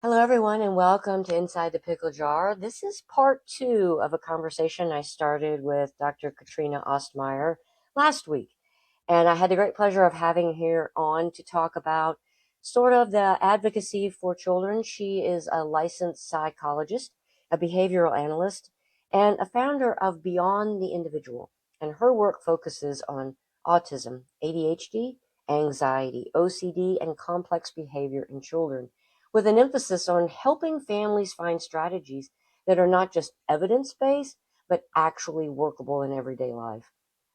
Hello, everyone, and welcome to Inside the Pickle Jar. This is part two of a conversation I started with Dr. Katrina Ostmeyer last week. And I had the great pleasure of having her on to talk about sort of the advocacy for children. She is a licensed psychologist, a behavioral analyst, and a founder of Beyond the Individual. And her work focuses on autism, ADHD, anxiety, OCD, and complex behavior in children, with an emphasis on helping families find strategies that are not just evidence based, but actually workable in everyday life.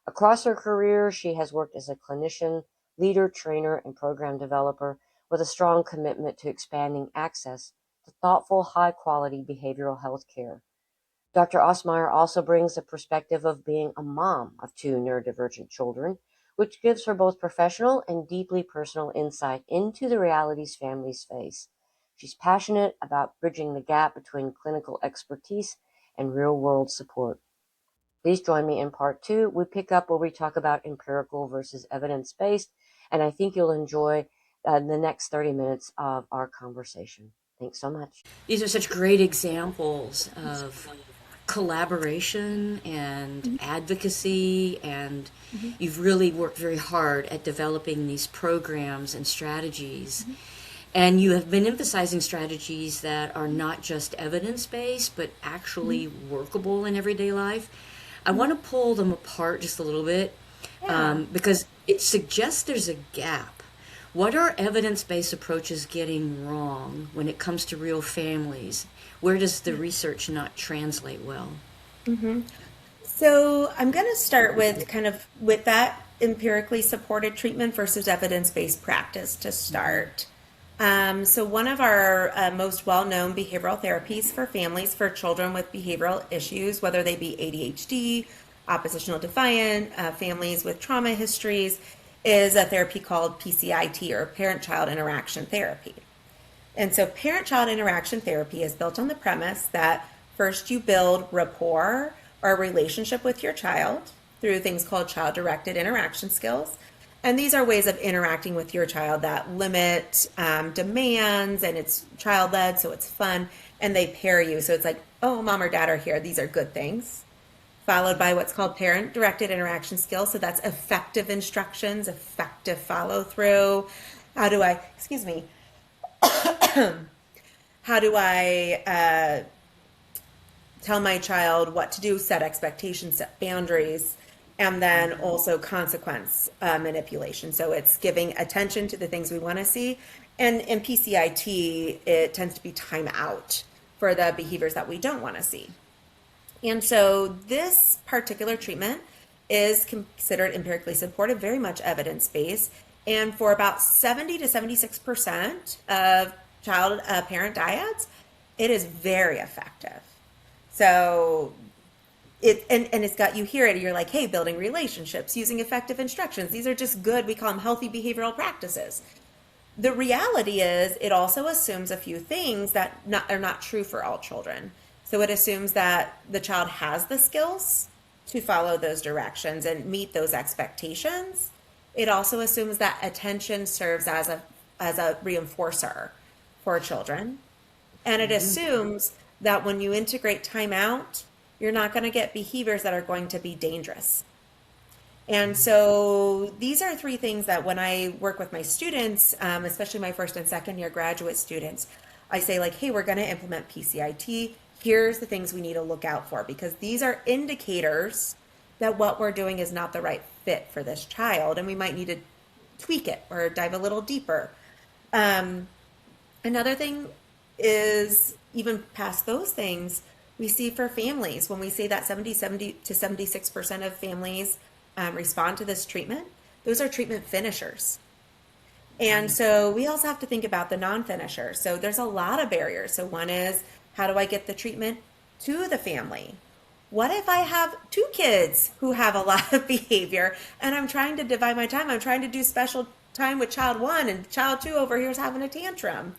Across her career, she has worked as a clinician, leader, trainer, and program developer with a strong commitment to expanding access to thoughtful, high quality behavioral health care. Dr. Osmeyer also brings a perspective of being a mom of two neurodivergent children, which gives her both professional and deeply personal insight into the realities families face. She's passionate about bridging the gap between clinical expertise and real world support. Please join me in part two. We pick up where we talk about empirical versus evidence based, and I think you'll enjoy the next 30 minutes of our conversation. Thanks so much. These are such great examples of collaboration and advocacy, and you've really worked very hard at developing these programs and strategies. And you have been emphasizing strategies that are not just evidence based, but actually workable in everyday life. I want to pull them apart just a little bit because it suggests there's a gap. What are evidence based approaches getting wrong when it comes to real families? Where does the research not translate well? So I'm going to start with with that empirically supported treatment versus evidence-based practice to start. So one of our most well-known behavioral therapies for families for children with behavioral issues, whether they be ADHD, oppositional defiant, families with trauma histories, is a therapy called PCIT, or parent-child interaction therapy. And so parent-child interaction therapy is built on the premise that first you build rapport or relationship with your child through things called child-directed interaction skills. And these are ways of interacting with your child that limit demands, and it's child-led, so it's fun, and they pair you. So it's like, oh, mom or dad are here. These are good things. Followed by what's called parent-directed interaction skills. So that's effective instructions, effective follow-through. How do I, excuse me, how do I tell my child what to do, set expectations, set boundaries, and then also consequence manipulation. So it's giving attention to the things we want to see. And in PCIT, it tends to be time out for the behaviors that we don't want to see. And so this particular treatment is considered empirically supported, very much evidence-based. And for about 70 to 76% of child parent dyads, it is very effective. So and it's got, you hear it, and you're like, hey, building relationships, using effective instructions. These are just good, we call them healthy behavioral practices. The reality is it also assumes a few things that are not true for all children. So it assumes that the child has the skills to follow those directions and meet those expectations. It also assumes that attention serves as a reinforcer for children. And it assumes that when you integrate timeout, you're not going to get behaviors that are going to be dangerous. And so these are three things that when I work with my students, especially my first and second year graduate students, I say like, hey, we're going to implement PCIT. Here's the things we need to look out for, because these are indicators that what we're doing is not the right fit for this child, and we might need to tweak it or dive a little deeper. Another thing is, even past those things, we see for families, when we say that 70 to 76% of families respond to this treatment, those are treatment finishers. And so we also have to think about the non-finishers. So there's a lot of barriers. So one is, how do I get the treatment to the family? What if I have two kids who have a lot of behavior and I'm trying to divide my time? I'm trying to do special time with child one, and child two over here is having a tantrum.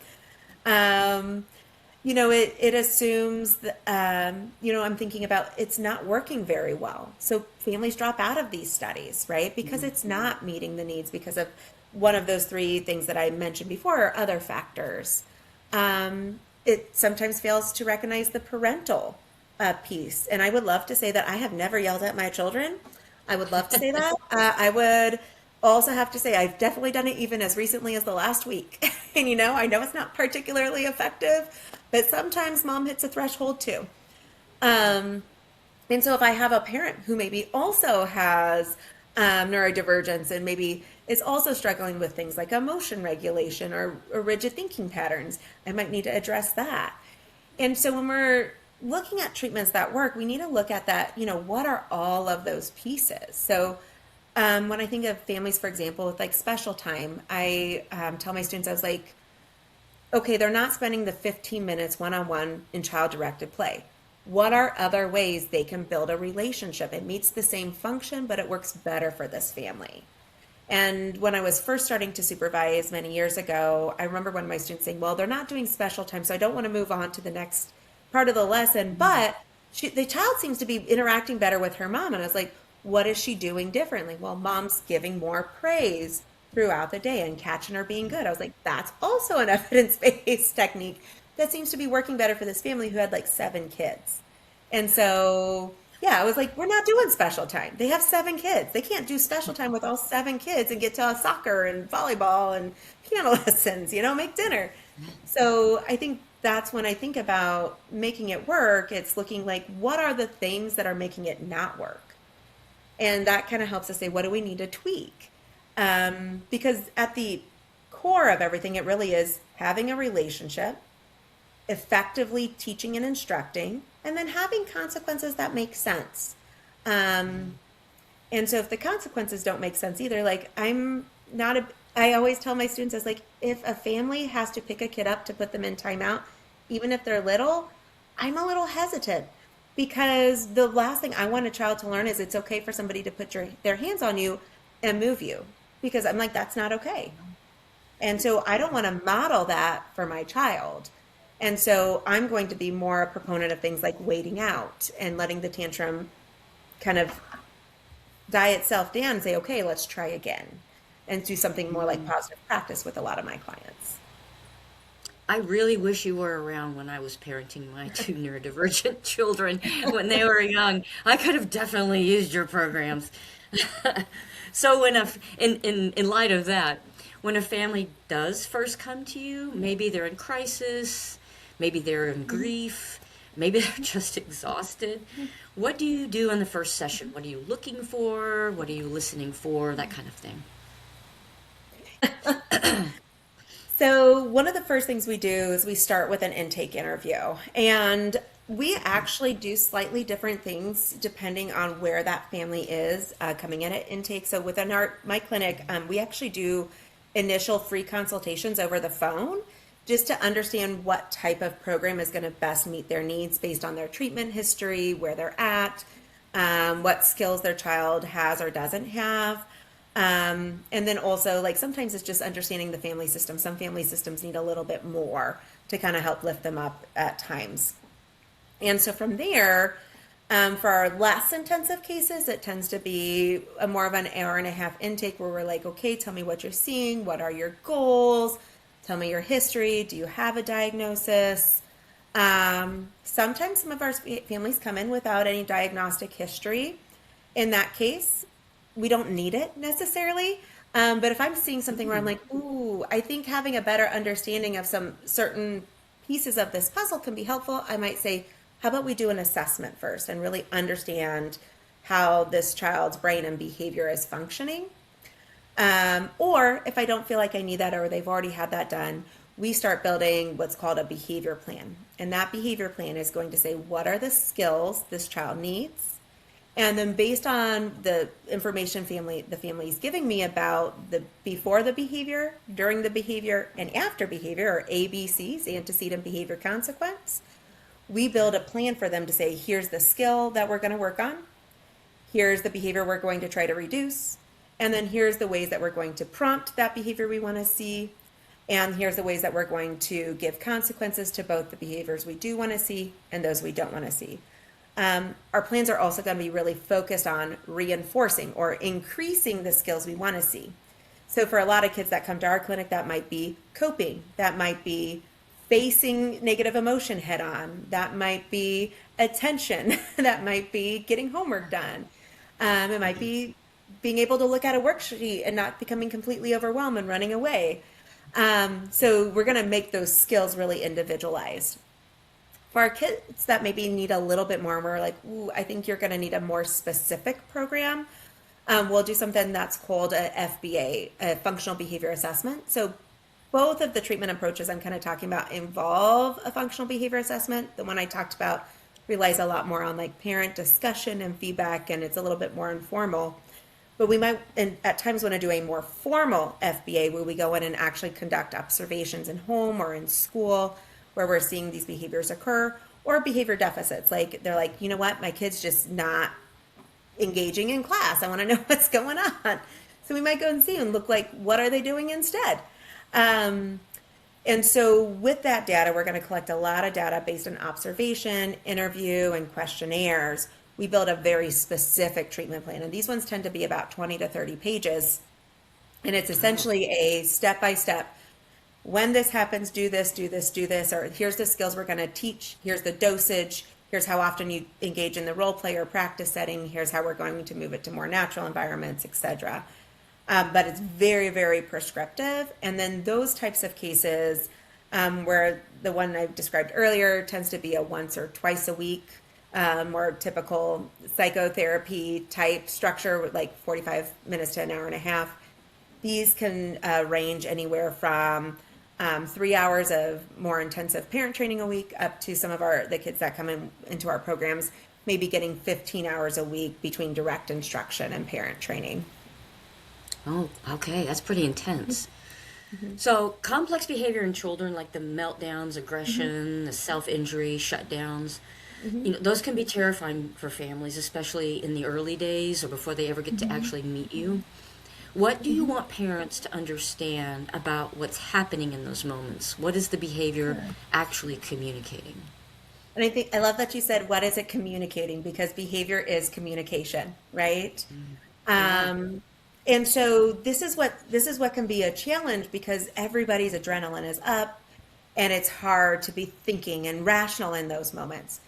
It assumes that, I'm thinking about, it's not working very well. So families drop out of these studies, right? Because it's not meeting the needs because of one of those three things that I mentioned before, or other factors. It sometimes fails to recognize the parental piece. And I would love to say that I have never yelled at my children. I would love to say that. I would also have to say I've definitely done it even as recently as the last week. And I know it's not particularly effective, but sometimes mom hits a threshold too. Um, and so if I have a parent who maybe also has neurodivergence and maybe is also struggling with things like emotion regulation or rigid thinking patterns, I might need to address that. And so when we're looking at treatments that work, we need to look at that, what are all of those pieces? So when I think of families, for example, with like special time, I tell my students, I was like, okay, they're not spending the 15 minutes one-on-one in child-directed play. What are other ways they can build a relationship? It meets the same function, but it works better for this family. And when I was first starting to supervise many years ago, I remember one of my students saying, well, they're not doing special time, so I don't want to move on to the next part of the lesson, but the child seems to be interacting better with her mom. And I was like, what is she doing differently? Well, mom's giving more praise throughout the day and catching her being good. I was like, that's also an evidence-based technique that seems to be working better for this family who had like 7 kids. And so, yeah, I was like, we're not doing special time. They have 7 kids. They can't do special time with all 7 kids and get to soccer and volleyball and piano lessons, make dinner. So I think that's when I think about making it work, it's looking like what are the things that are making it not work? And that kind of helps us say, what do we need to tweak? Because at the core of everything, it really is having a relationship, effectively teaching and instructing, and then having consequences that make sense. And so if the consequences don't make sense either, like I always tell my students, I was like, if a family has to pick a kid up to put them in timeout, even if they're little, I'm a little hesitant because the last thing I want a child to learn is it's okay for somebody to put their hands on you and move you, because I'm like, that's not okay. And so I don't want to model that for my child. And so I'm going to be more a proponent of things like waiting out and letting the tantrum kind of die itself down and say, okay, let's try again, and do something more like positive practice with a lot of my clients. I really wish you were around when I was parenting my 2 neurodivergent children when they were young. I could have definitely used your programs. So in light of that, when a family does first come to you, maybe they're in crisis, maybe they're in grief, maybe they're just exhausted. What do you do in the first session? What are you looking for? What are you listening for? That kind of thing. So one of the first things we do is we start with an intake interview, and we actually do slightly different things depending on where that family is coming in at intake. So within my clinic, we actually do initial free consultations over the phone just to understand what type of program is going to best meet their needs based on their treatment history, where they're at, what skills their child has or doesn't have. And then also, like, sometimes it's just understanding the family system. Some family systems need a little bit more to kind of help lift them up at times. And so from there, for our less intensive cases, it tends to be more of an hour and a half intake where we're like, okay, tell me what you're seeing. What are your goals? Tell me your history. Do you have a diagnosis? Sometimes some of our families come in without any diagnostic history. In that case, we don't need it necessarily. But if I'm seeing something where I'm like, ooh, I think having a better understanding of some certain pieces of this puzzle can be helpful, I might say, how about we do an assessment first and really understand how this child's brain and behavior is functioning. Or if I don't feel like I need that, or they've already had that done, we start building what's called a behavior plan. And that behavior plan is going to say, what are the skills this child needs? And then based on the information the family is giving me about the before the behavior, during the behavior, and after behavior, or ABCs, antecedent behavior consequence, we build a plan for them to say, here's the skill that we're going to work on, here's the behavior we're going to try to reduce, and then here's the ways that we're going to prompt that behavior we want to see, and here's the ways that we're going to give consequences to both the behaviors we do want to see and those we don't want to see. Our plans are also going to be really focused on reinforcing or increasing the skills we want to see. So for a lot of kids that come to our clinic, that might be coping, that might be facing negative emotion head on. That might be attention. That might be getting homework done. It might be being able to look at a worksheet and not becoming completely overwhelmed and running away. So we're going to make those skills really individualized. For our kids that maybe need a little bit more, we're like, ooh, I think you're going to need a more specific program. We'll do something that's called a FBA, a functional behavior assessment. So both of the treatment approaches I'm kind of talking about involve a functional behavior assessment. The one I talked about relies a lot more on like parent discussion and feedback, and it's a little bit more informal. But we might, and at times, want to do a more formal FBA where we go in and actually conduct observations in home or in school where we're seeing these behaviors occur, or behavior deficits. Like they're like, you know what, my kid's just not engaging in class. I want to know what's going on. So we might go and see and look like, what are they doing instead? And so with that data, we're going to collect a lot of data based on observation, interview, and questionnaires. We build a very specific treatment plan. And these ones tend to be about 20 to 30 pages. And it's essentially a step-by-step. When this happens, do this, do this, do this, or here's the skills we're going to teach. Here's the dosage. Here's how often you engage in the role play or practice setting. Here's how we're going to move it to more natural environments, etc. But it's very, very prescriptive. And then those types of cases where the one I described earlier tends to be a once or twice a week, more typical psychotherapy type structure with like 45 minutes to an hour and a half. These can range anywhere from 3 hours of more intensive parent training a week up to some of the kids that come into our programs, maybe getting 15 hours a week between direct instruction and parent training. Oh, okay. That's pretty intense. So complex behavior in children, like the meltdowns, aggression, the self-injury, shutdowns, those can be terrifying for families, especially in the early days or before they ever get to actually meet you. What do you want parents to understand about what's happening in those moments? What is the behavior actually communicating? And I love that you said, what is it communicating? Because behavior is communication, right? And so this is what can be a challenge, because everybody's adrenaline is up and it's hard to be thinking and rational in those moments.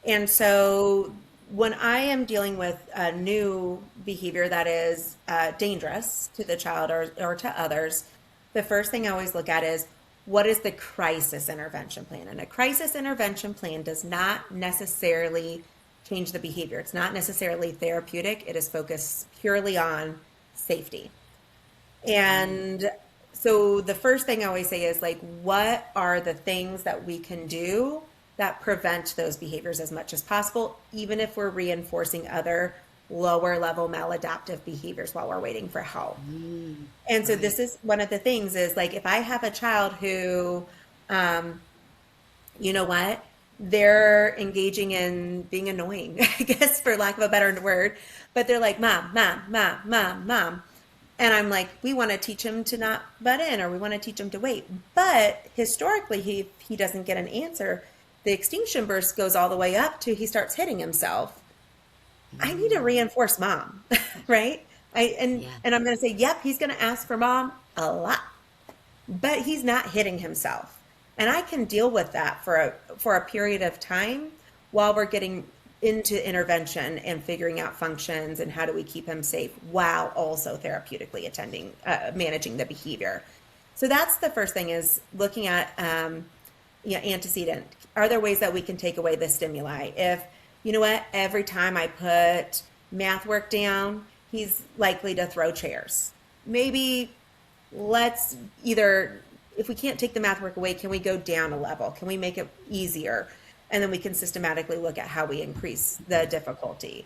And so when I am dealing with a new behavior that is dangerous to the child or to others, the first thing I always look at is, what is the crisis intervention plan? And a crisis intervention plan does not necessarily change the behavior. It's not necessarily therapeutic. It is focused purely on safety. And so the first thing I always say is like, what are the things that we can do that prevent those behaviors as much as possible, even if we're reinforcing other lower level maladaptive behaviors while we're waiting for help. And so this is one of the things is like, if I have a child who, you know what, they're engaging in being annoying, I guess, for lack of a better word, but they're like, mom, mom, mom, mom, mom. And I'm like, we want to teach him to not butt in, or we want to teach him to wait. But historically, he doesn't get an answer. The extinction burst goes all the way up to he starts hitting himself. I need to reinforce mom, right? And I'm going to say, yep, he's going to ask for mom a lot, but he's not hitting himself. And I can deal with that for a period of time while we're getting into intervention and figuring out functions and how do we keep him safe while also therapeutically managing the behavior. So that's the first thing, is looking at antecedent. Are there ways that we can take away the stimuli? If, you know what, every time I put math work down, he's likely to throw chairs. Maybe let's either, if we can't take the math work away, can we go down a level? Can we make it easier? And then we can systematically look at how we increase the difficulty.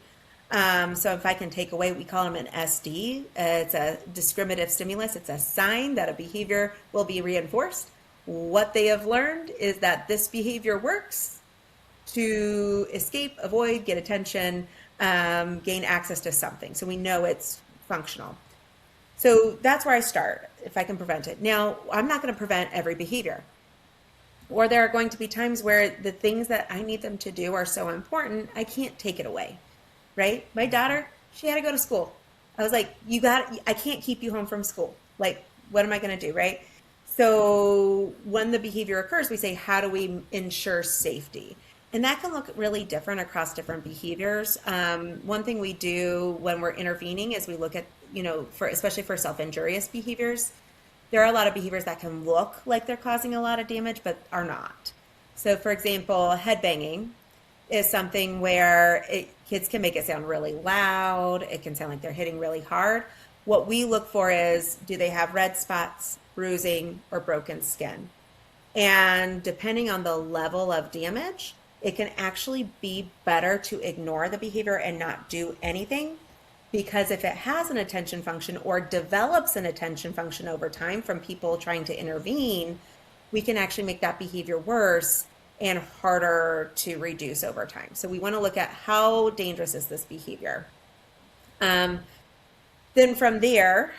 So if I can take away, we call them an SD. It's a discriminative stimulus. It's a sign that a behavior will be reinforced. What they have learned is that this behavior works to escape, avoid, get attention, gain access to something. So we know it's functional. So that's where I start, if I can prevent it. Now, I'm not going to prevent every behavior. Or there are going to be times where the things that I need them to do are so important, I can't take it away, right? My daughter, she had to go to school. I was like, I can't keep you home from school. Like, what am I going to do, right? So when the behavior occurs, we say, how do we ensure safety? And that can look really different across different behaviors. One thing we do when we're intervening is we look at, for especially for self-injurious behaviors, there are a lot of behaviors that can look like they're causing a lot of damage, but are not. So, for example, headbanging is something where kids can make it sound really loud. It can sound like they're hitting really hard. What we look for is, do they have red spots, bruising, or broken skin? And depending on the level of damage, it can actually be better to ignore the behavior and not do anything, because if it has an attention function or develops an attention function over time from people trying to intervene, we can actually make that behavior worse and harder to reduce over time. So we want to look at how dangerous is this behavior. Then from there,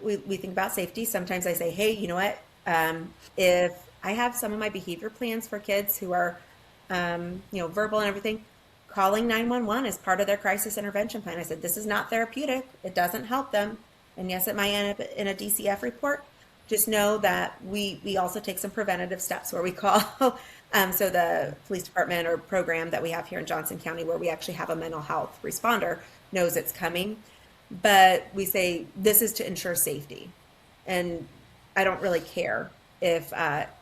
we think about safety. Sometimes I say, hey, you know what? If I have some of my behavior plans for kids who are, verbal and everything, calling 911 is part of their crisis intervention plan. I said, this is not therapeutic. It doesn't help them. And yes, it might end up in a DCF report. Just know that we also take some preventative steps where we call, so the police department or program that we have here in Johnson County, where we actually have a mental health responder, knows it's coming. But we say this is to ensure safety. And I don't really care if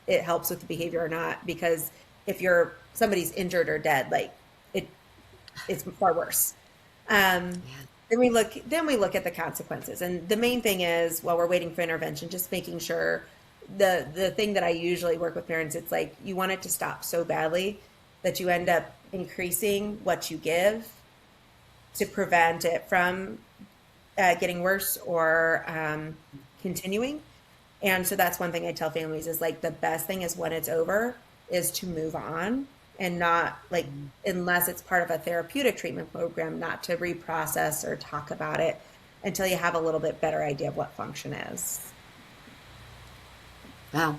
it helps with the behavior or not, because if somebody's injured or dead, like it's far worse. Then we look at the consequences. And the main thing is, while we're waiting for intervention, just making sure the thing that I usually work with parents, it's like you want it to stop so badly that you end up increasing what you give to prevent it from getting worse or continuing. And so that's one thing I tell families is like the best thing is when it's over is to move on, and not like, unless it's part of a therapeutic treatment program, not to reprocess or talk about it until you have a little bit better idea of what function is. Wow,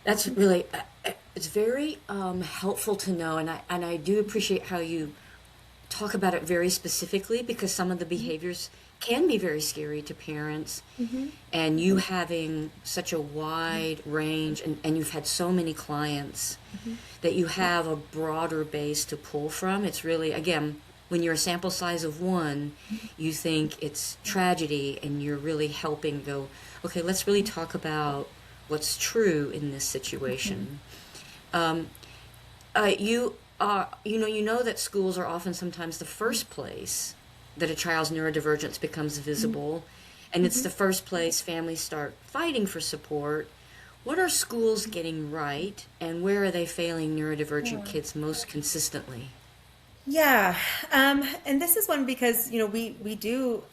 that's really it's very helpful to know, and I do appreciate how you talk about it very specifically, because some of the behaviors can be very scary to parents. And you having such a wide range, and you've had so many clients that you have a broader base to pull from. It's really, again, when you're a sample size of one, you think it's tragedy, and you're really helping go, okay, let's really talk about what's true in this situation. You know that schools are often sometimes the first place that a child's neurodivergence becomes visible, and it's the first place families start fighting for support. What are schools getting right, and where are they failing neurodivergent kids most consistently? Yeah, and this is one because we do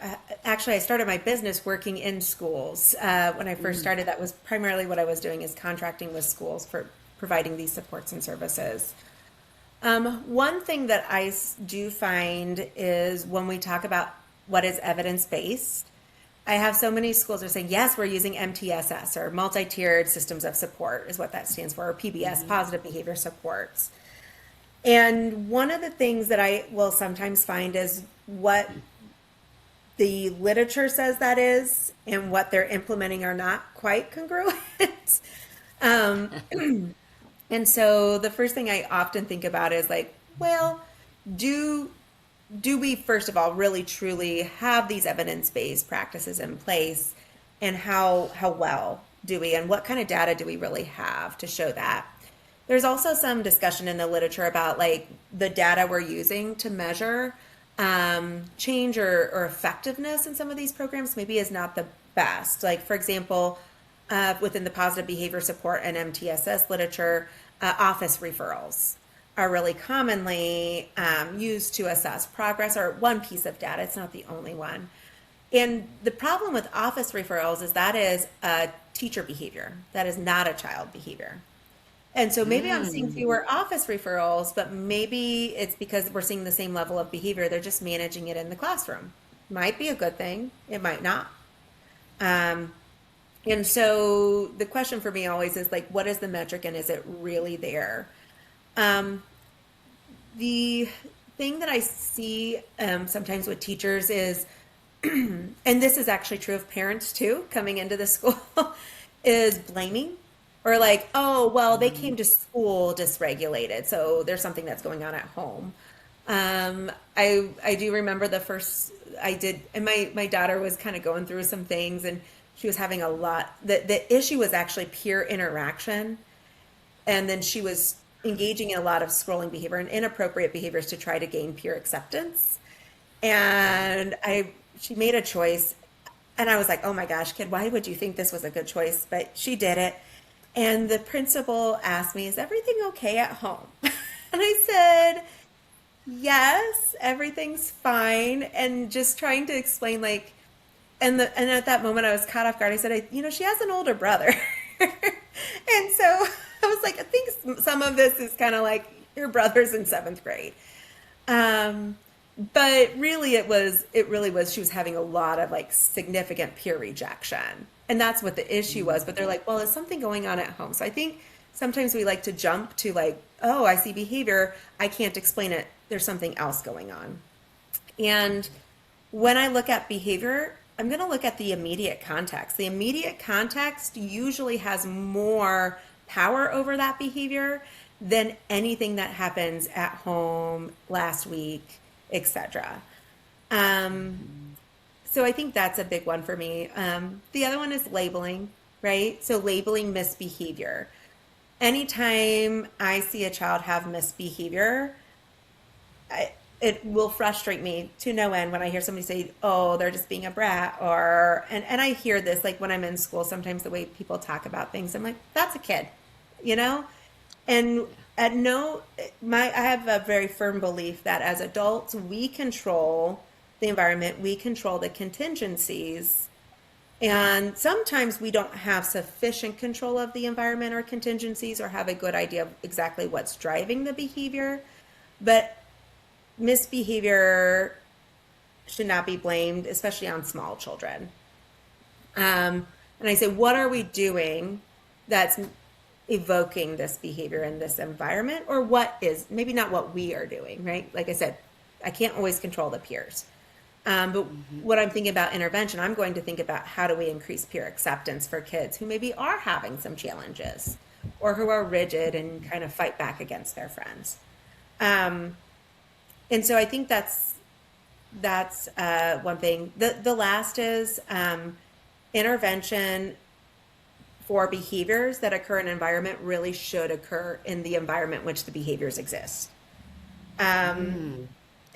actually. I started my business working in schools. When I first started, that was primarily what I was doing, is contracting with schools for providing these supports and services. One thing that I do find is when we talk about what is evidence-based, I have so many schools that are saying, yes, we're using MTSS, or multi-tiered systems of support is what that stands for, or PBS, positive behavior supports. And one of the things that I will sometimes find is what the literature says that is and what they're implementing are not quite congruent. And so the first thing I often think about is like, well, do we, first of all, really truly have these evidence-based practices in place, and how well do we, and what kind of data do we really have to show that? There's also some discussion in the literature about like the data we're using to measure change or effectiveness in some of these programs maybe is not the best. Like, for example, within the positive behavior support and MTSS literature, office referrals are really commonly used to assess progress, or one piece of data. It's not the only one. And the problem with office referrals is that is a teacher behavior. That is not a child behavior. And so maybe I'm seeing fewer office referrals, but maybe it's because we're seeing the same level of behavior. They're just managing it in the classroom. Might be a good thing. It might not. And so the question for me always is like, what is the metric, and is it really there? The thing that I see sometimes with teachers is, and this is actually true of parents too, coming into the school, is blaming, or like, oh, well, they came to school dysregulated, so there's something that's going on at home. I do remember the first I did, and my daughter was kind of going through some things, and she was having a lot. The issue was actually peer interaction, and then she was engaging in a lot of scrolling behavior and inappropriate behaviors to try to gain peer acceptance. And she made a choice, and I was like, oh my gosh, kid, why would you think this was a good choice? But she did it. And the principal asked me, is everything okay at home? And I said, yes, everything's fine. And just trying to explain, like, and at that moment I was caught off guard. I said, she has an older brother. And so I was like, I think some of this is kind of like your brother's in seventh grade. But really it really was, she was having a lot of like significant peer rejection. And that's what the issue was. But they're like, well, is something going on at home? So I think sometimes we like to jump to like, oh, I see behavior, I can't explain it, there's something else going on. And when I look at behavior, I'm going to look at the immediate context. The immediate context usually has more power over that behavior than anything that happens at home, last week, etc. So I think that's a big one for me. The other one is labeling, right? So labeling misbehavior. Anytime I see a child have misbehavior, it will frustrate me to no end when I hear somebody say, oh, they're just being a brat, and I hear this, like when I'm in school, sometimes the way people talk about things, I'm like, that's a kid, you know? And I have a very firm belief that as adults, we control the environment, we control the contingencies, and sometimes we don't have sufficient control of the environment or contingencies or have a good idea of exactly what's driving the behavior. But misbehavior should not be blamed, especially on small children. And I say, what are we doing that's evoking this behavior in this environment? Or what is, maybe not what we are doing, right? Like I said, I can't always control the peers. But what I'm thinking about intervention, I'm going to think about how do we increase peer acceptance for kids who maybe are having some challenges or who are rigid and kind of fight back against their friends. And so I think that's one thing. The last is intervention for behaviors that occur in an environment really should occur in the environment in which the behaviors exist.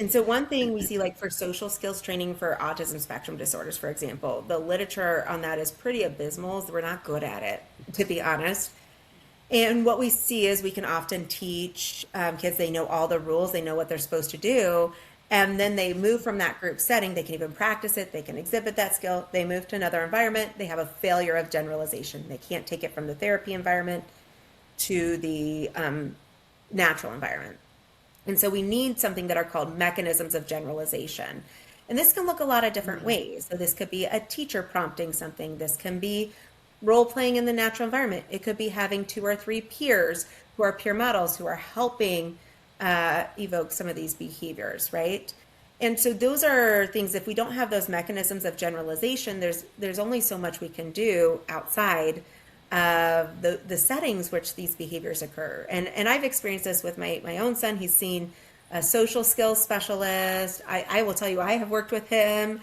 And so one thing we see, like for social skills training for autism spectrum disorders, for example, the literature on that is pretty abysmal. We're not good at it, to be honest. And what we see is we can often teach kids, they know all the rules, they know what they're supposed to do, and then they move from that group setting, they can even practice it, they can exhibit that skill, they move to another environment, they have a failure of generalization. They can't take it from the therapy environment to the natural environment. And so we need something that are called mechanisms of generalization. And this can look a lot of different ways. So this could be a teacher prompting something. This can be role playing in the natural environment. It could be having 2 or 3 peers who are peer models who are helping evoke some of these behaviors, right? And so those are things, if we don't have those mechanisms of generalization, there's only so much we can do outside of the settings which these behaviors occur. And I've experienced this with my own son. He's seen a social skills specialist. I will tell you, I have worked with him.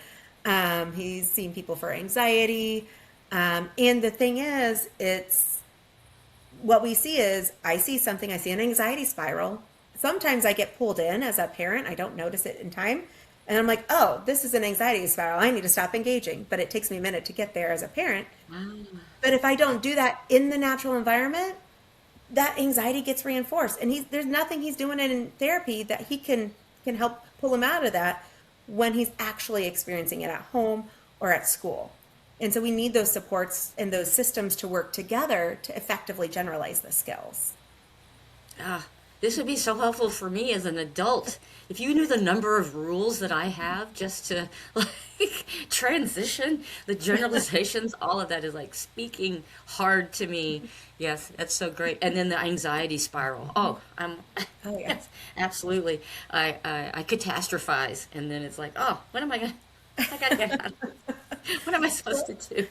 He's seen people for anxiety. And the thing is, it's what we see is I see an anxiety spiral. Sometimes I get pulled in as a parent. I don't notice it in time. And I'm like, oh, this is an anxiety spiral. I need to stop engaging. But it takes me a minute to get there as a parent. But if I don't do that in the natural environment, that anxiety gets reinforced. And there's nothing he's doing in therapy that he can help pull him out of that when he's actually experiencing it at home or at school. And so we need those supports and those systems to work together to effectively generalize the skills. This would be so helpful for me as an adult. If you knew the number of rules that I have just to like transition, the generalizations, all of that is like speaking hard to me. Yes, that's so great. And then the anxiety spiral. Oh, yes, absolutely. I catastrophize, and then it's like, oh, what am I gonna? I gotta get out. What am I supposed to do?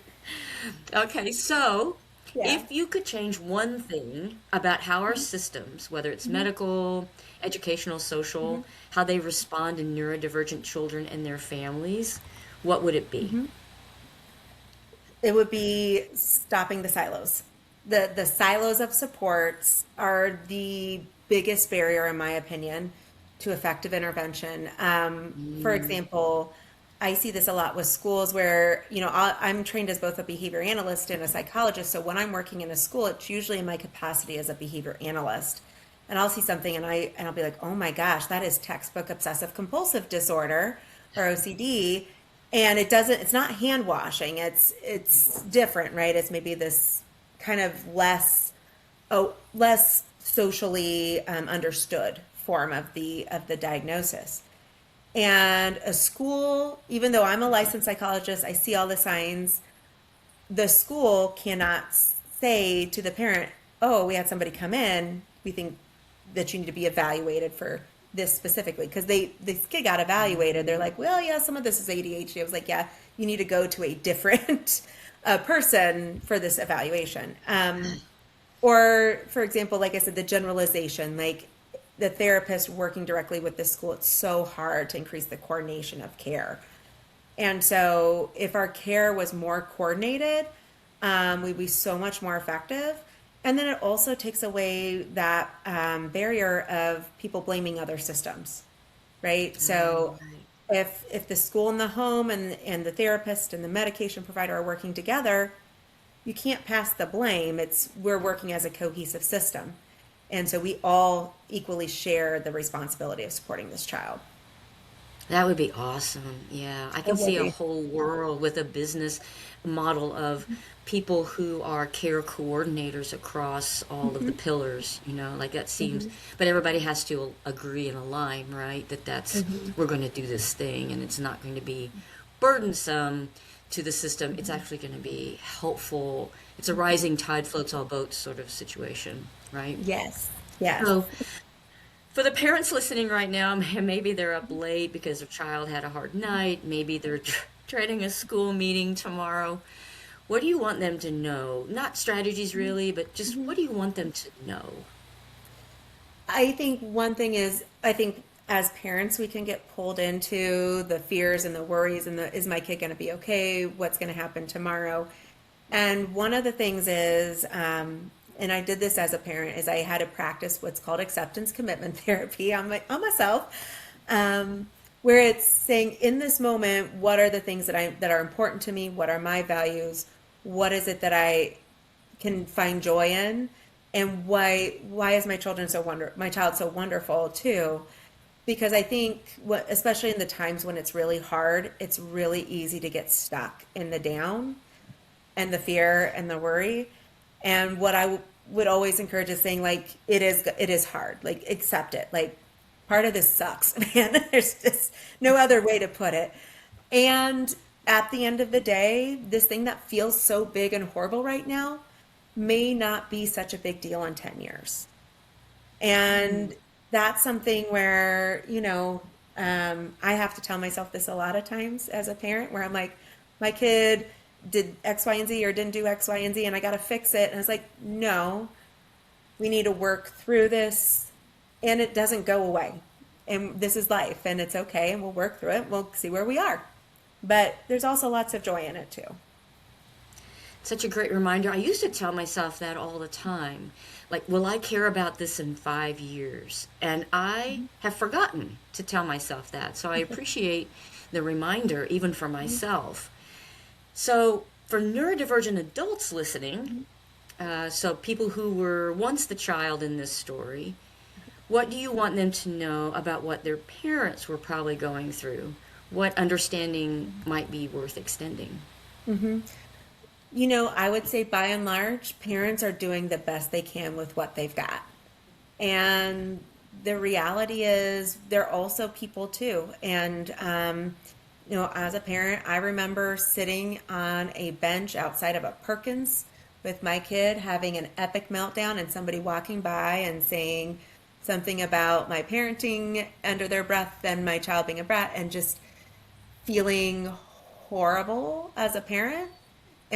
Okay, so Yeah. If you could change one thing about how our systems, whether it's Mhm. medical, educational, Mhm. social, how they respond to neurodivergent children and their families, what would it be? Mhm. It would be stopping the silos. The silos of supports are the biggest barrier, in my opinion, to effective intervention. For Mm, example, I see this a lot with schools where, I'm trained as both a behavior analyst and a psychologist. So when I'm working in a school, it's usually in my capacity as a behavior analyst. And I'll see something and I'll be like, "Oh my gosh, that is textbook obsessive compulsive disorder or OCD." And it's not hand washing. It's different, right? It's maybe this kind of less socially understood form of the diagnosis. And a school, even though I'm a licensed psychologist, I see all the signs. The school cannot say to the parent, "Oh, we had somebody come in. We think that you need to be evaluated for this specifically," because this kid got evaluated. They're like, "Well, yeah, some of this is ADHD." I was like, "Yeah, you need to go to a different person for this evaluation." Or, for example, like I said, the generalization, like the therapist working directly with the school, it's so hard to increase the coordination of care. And so, if our care was more coordinated, we'd be so much more effective. And then it also takes away that barrier of people blaming other systems, right? So, right. if the school and the home and the therapist and the medication provider are working together, you can't pass the blame. It's we're working as a cohesive system. And so we all equally share the responsibility of supporting this child. That would be awesome. Yeah, I It can will see a be. whole world with a business model of people who are care coordinators across all of the Mhm. pillars, like that seems, Mhm. but everybody has to agree and align, right? Mhm. We're going to do this thing and it's not going to be burdensome to the system. It's Mhm. actually going to be helpful. It's a rising tide floats all boats sort of situation, right? Yes. Yes. So for the parents listening right now, maybe they're up late because their child had a hard night. Maybe they're dreading a school meeting tomorrow. What do you want them to know? Not strategies really, but just Mhm. what do you want them to know? I think one thing is, I think as parents, we can get pulled into the fears and the worries and is my kid going to be okay? What's going to happen tomorrow? And one of the things is, and I did this as a parent, is I had to practice what's called acceptance commitment therapy on myself, where it's saying in this moment, what are the things that are important to me? What are my values? What is it that I can find joy in? And why is my child so wonderful too? Because I think especially in the times when it's really hard, it's really easy to get stuck in the down and the fear and the worry. And what would always encourage is saying, like, it is hard, like accept it, like part of this sucks, man. There's just no other way to put it. And at the end of the day, this thing that feels so big and horrible right now may not be such a big deal in 10 years. And that's something where, I have to tell myself this a lot of times as a parent, where I'm like, my kid did X, Y, and Z or didn't do X, Y, and Z, and I got to fix it. And it's like, no, we need to work through this, and it doesn't go away. And this is life, and it's okay, and we'll work through it. We'll see where we are. But there's also lots of joy in it too. Such a great reminder. I used to tell myself that all the time. Like, will I care about this in 5 years? And I have forgotten to tell myself that. So I appreciate the reminder, even for myself. So, for neurodivergent adults listening, so people who were once the child in this story, what do you want them to know about what their parents were probably going through? What understanding might be worth extending? Mm-hmm. I would say by and large, parents are doing the best they can with what they've got. And the reality is they're also people too. And, as a parent, I remember sitting on a bench outside of a Perkins with my kid having an epic meltdown and somebody walking by and saying something about my parenting under their breath and my child being a brat and just feeling horrible as a parent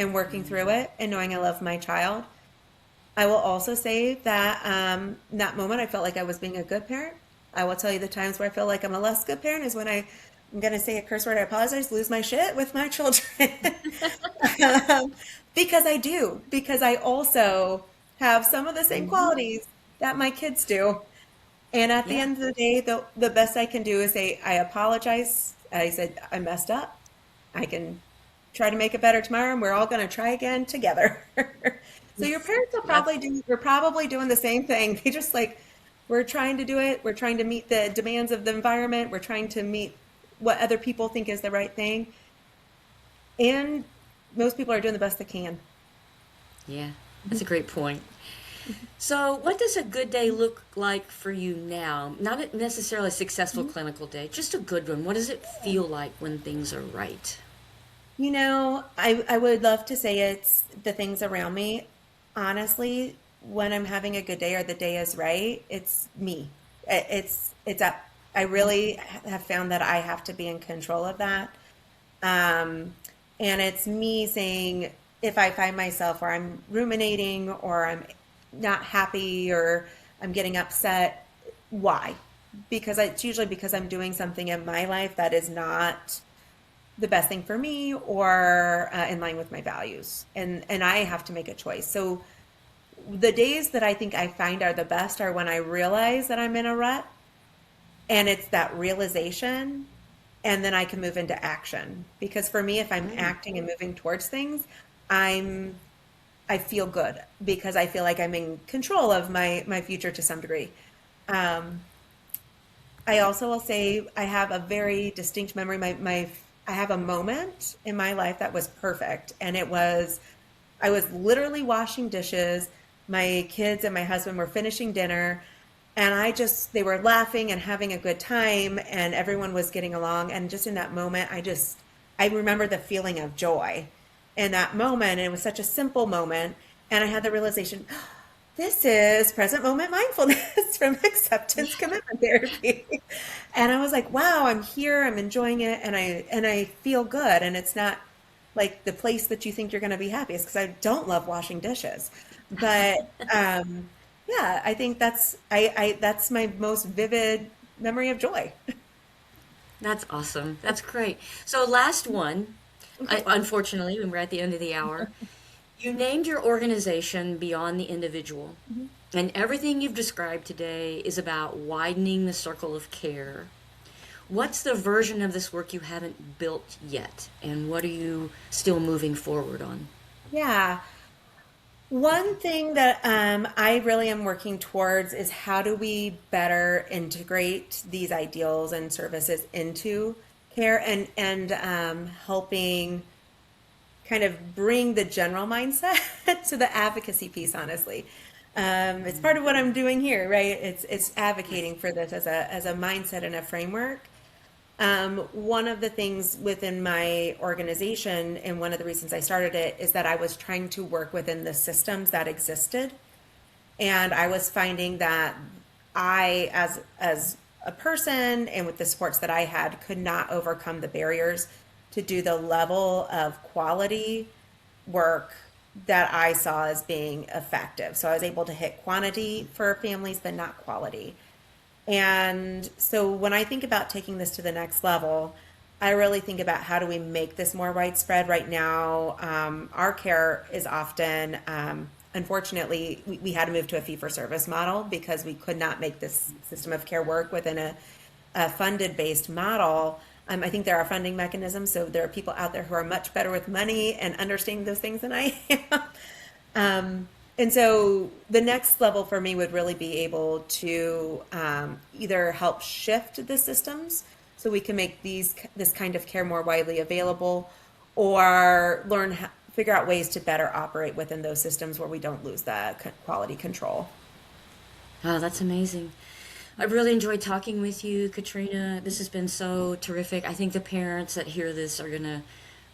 and working through it and knowing I love my child. I will also say that in that moment, I felt like I was being a good parent. I will tell you the times where I feel like I'm a less good parent is when I'm going to say a curse word, I apologize, lose my shit with my children. um, because I do, because I also have some of the same qualities that my kids do. And at the Yeah. end of the day, the best I can do is say, I apologize. I said, I messed up. I can try to make it better tomorrow, and we're all going to try again together. So your parents will That's probably do, we're probably doing the same thing. They just like, we're trying to do it. We're trying to meet the demands of the environment. We're trying to meet what other people think is the right thing. And most people are doing the best they can. yeah. That's a great point. So, what does a good day look like for you now? Not necessarily a successful clinical day, just a good one. What does it feel like when things are right? I would love to say it's the things around me. Honestly, when I'm having a good day or the day is right, it's me. It's up. I really have found that I have to be in control of that. Um, and it's me saying, if I find myself where I'm ruminating or I'm not happy or I'm getting upset, why? Because it's usually because I'm doing something in my life that is not the best thing for me or in line with my values. And I have to make a choice. So the days that I think I find are the best are when I realize that I'm in a rut and it's that realization and then I can move into action. Because for me, if I'm acting and moving towards things, I'm I feel good because I feel like I'm in control of my future to some degree. Um, I also will say I have a very distinct memory. I have a moment in my life that was perfect, and it was I was literally washing dishes. My kids and my husband were finishing dinner, and they were laughing and having a good time, and everyone was getting along. And just in that moment, I remember the feeling of joy in that moment. And it was such a simple moment. And I had the realization, this is present moment mindfulness from acceptance commitment therapy. And I was like, wow, I'm here, I'm enjoying it, and I feel good. And it's not like the place that you think you're going to be happiest because I don't love washing dishes. But yeah, I think that's my most vivid memory of joy. That's awesome. That's great. So, last one, unfortunately, when we're at the end of the hour, you named your organization Beyond the Individual. And everything you've described today is about widening the circle of care. What's the version of this work you haven't built yet? And what are you still moving forward on? Yeah. One thing that I really am working towards is how do we better integrate these ideals and services into care and helping kind of bring the general mindset to the advocacy piece, honestly. It's part of what I'm doing here, right? It's advocating for this as a mindset and a framework. One of the things within my organization, and one of the reasons I started it, is that I was trying to work within the systems that existed, and I was finding that as a person, and with the supports that I had, could not overcome the barriers to do the level of quality work that I saw as being effective. So I was able to hit quantity for families, but not quality. And so when I think about taking this to the next level, I really think about how do we make this more widespread. Right now, our care is often, unfortunately, we had to move to a fee-for-service model because we could not make this system of care work within a funded-based model. I think there are funding mechanisms, so there are people out there who are much better with money and understanding those things than I am. And so the next level for me would really be able to either help shift the systems so we can make this kind of care more widely available, or figure out ways to better operate within those systems where we don't lose that quality control. Oh, that's amazing. I really enjoyed talking with you, Katrina. This has been so terrific. I think the parents that hear this are going to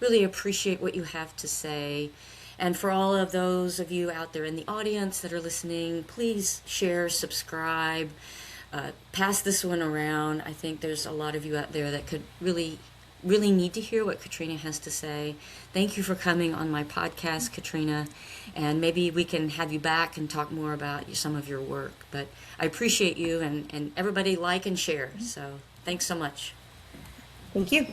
really appreciate what you have to say. And for all of those of you out there in the audience that are listening, please share, subscribe, pass this one around. I think there's a lot of you out there that could really really need to hear what Katrina has to say. Thank you for coming on my podcast, Katrina, and maybe we can have you back and talk more about some of your work. But I appreciate you, and everybody like and share. So thanks so much. Thank you.